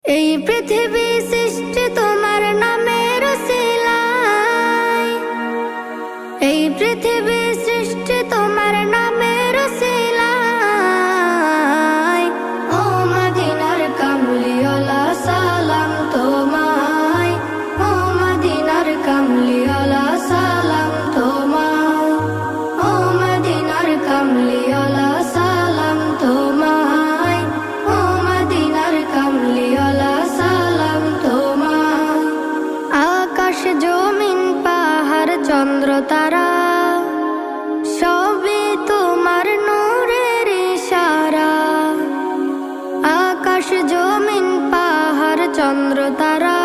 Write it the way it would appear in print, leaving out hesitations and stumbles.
এই পৃথিবী সৃষ্টি তোমার নামের উসিলায়, এই পৃথিবী সৃষ্টি তোমার নামের উসিলায়। ও মদিনার কামলিওয়ালা সালাম তোমায়, ও মদিনার কামলিওয়ালা সালাম তোমায়, ও মদিনার কামলিওয়ালা সালাম তোমায়, ও মদিনার কামলিওয়ালা সালাম তোমায়। আকাশ জমিন পাহাড় চন্দ্র তারা সবই তোমার নূরের ইশারা। আকাশ জমিন পাহাড় চন্দ্র তারা